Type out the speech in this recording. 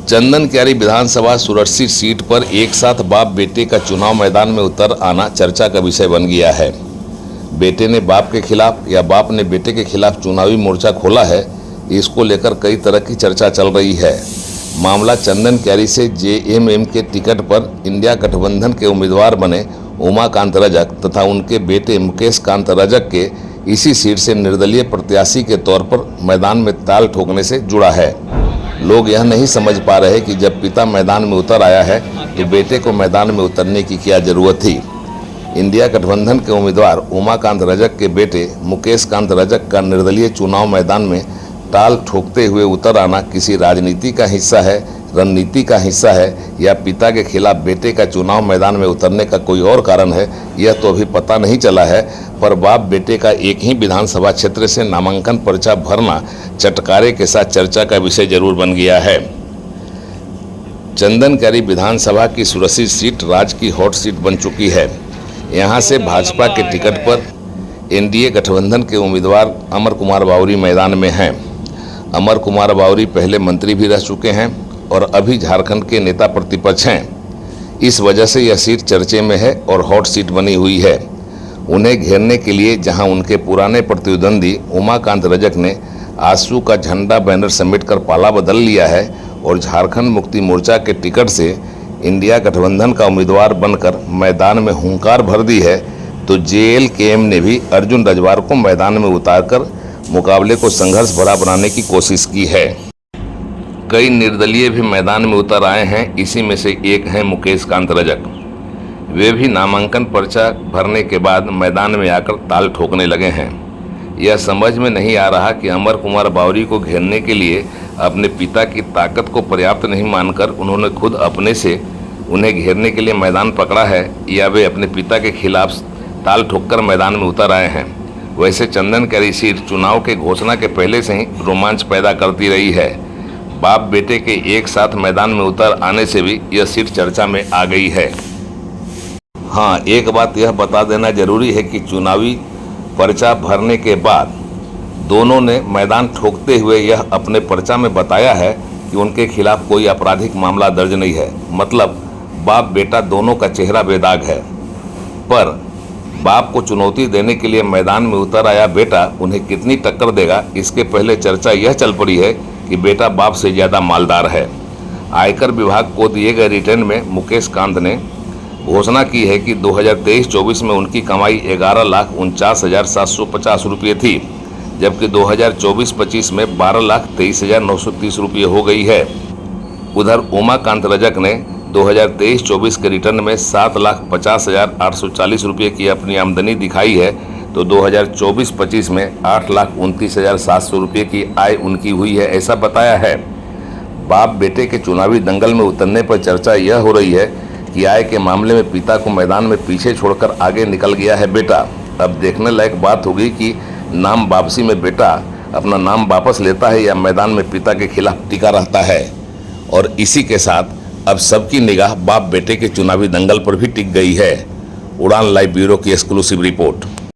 चंदन क्यारी विधानसभा सुरक्षित सीट पर एक साथ बाप बेटे का चुनाव मैदान में उतर आना चर्चा का विषय बन गया है। बेटे ने बाप के खिलाफ या बाप ने बेटे के खिलाफ चुनावी मोर्चा खोला है, इसको लेकर कई तरह की चर्चा चल रही है। मामला चंदन क्यारी से जेएमएम के टिकट पर इंडिया गठबंधन के उम्मीदवार बने उमाकांत रजक तथा उनके बेटे मुकेश कांत रजक के इसी सीट से निर्दलीय प्रत्याशी के तौर पर मैदान में ताल ठोकने से जुड़ा है। लोग यह नहीं समझ पा रहे कि जब पिता मैदान में उतर आया है तो बेटे को मैदान में उतरने की क्या जरूरत थी। इंडिया गठबंधन के उम्मीदवार उमाकांत रजक के बेटे मुकेश कांत रजक का निर्दलीय चुनाव मैदान में ताल ठोकते हुए उतर आना किसी राजनीति का हिस्सा है, रणनीति का हिस्सा है या पिता के खिलाफ बेटे का चुनाव मैदान में उतरने का कोई और कारण है, यह तो अभी पता नहीं चला है। पर बाप बेटे का एक ही विधानसभा क्षेत्र से नामांकन पर्चा भरना चटकारे के साथ चर्चा का विषय जरूर बन गया है। चंदन क्यारी विधानसभा की सुरक्षित सीट राज्य की हॉट सीट बन चुकी है। यहां से भाजपा के टिकट पर एनडीए गठबंधन के उम्मीदवार अमर कुमार बावरी मैदान में हैं। अमर कुमार बावरी पहले मंत्री भी रह चुके हैं और अभी झारखंड के नेता प्रतिपक्ष हैं। इस वजह से यह सीट चर्चे में है और हॉट सीट बनी हुई है। उन्हें घेरने के लिए जहां उनके पुराने प्रतिद्वंदी उमाकांत रजक ने आजसू का झंडा बैनर समेटकर पाला बदल लिया है और झारखंड मुक्ति मोर्चा के टिकट से इंडिया गठबंधन का उम्मीदवार बनकर मैदान में हुंकार भर दी है, तो जेएलकेएम ने भी अर्जुन रजवार को मैदान में उतारकर मुकाबले को संघर्ष भरा बनाने की कोशिश की है। कई निर्दलीय भी मैदान में उतर आए हैं। इसी में से एक हैं मुकेश कांत रजक। वे भी नामांकन पर्चा भरने के बाद मैदान में आकर ताल ठोकने लगे हैं। यह समझ में नहीं आ रहा कि अमर कुमार बावरी को घेरने के लिए अपने पिता की ताकत को पर्याप्त नहीं मानकर उन्होंने खुद अपने से उन्हें घेरने के लिए मैदान पकड़ा है या वे अपने पिता के खिलाफ ताल ठोककर मैदान में उतर आए हैं। वैसे चंदन क्यारी सीट चुनाव के घोषणा के पहले से ही रोमांच पैदा करती रही है। बाप बेटे के एक साथ मैदान में उतर आने से भी यह सीट चर्चा में आ गई है। हाँ, एक बात यह बता देना जरूरी है कि चुनावी पर्चा भरने के बाद दोनों ने मैदान ठोकते हुए यह अपने पर्चा में बताया है कि उनके खिलाफ कोई आपराधिक मामला दर्ज नहीं है। मतलब बाप बेटा दोनों का चेहरा बेदाग है। पर बाप को चुनौती देने के लिए मैदान में उतर आया बेटा उन्हें कितनी टक्कर देगा, इसके पहले चर्चा यह चल पड़ी है कि बेटा बाप से ज़्यादा मालदार है। आयकर विभाग को दिए गए रिटर्न में मुकेश कांत ने घोषणा की है कि 2023-24 में उनकी कमाई 11,49,750 रुपये थी, जबकि 2024-25 में 12,23,930 रुपये हो गई है। उधर उमाकांत रजक ने 2023-24 के रिटर्न में 7,50,840 रुपये की अपनी आमदनी दिखाई है, तो 2024-25 में 8,29,700 रुपये की आय उनकी हुई है, ऐसा बताया है। बाप बेटे के चुनावी दंगल में उतरने पर चर्चा यह हो रही है कि आय के मामले में पिता को मैदान में पीछे छोड़कर आगे निकल गया है बेटा। अब देखने लायक बात होगी कि नाम वापसी में बेटा अपना नाम वापस लेता है या मैदान में पिता के खिलाफ टिका रहता है। और इसी के साथ अब सबकी निगाह बाप बेटे के चुनावी दंगल पर भी टिक गई है। उड़ान लाइव ब्यूरो की एक्सक्लूसिव रिपोर्ट।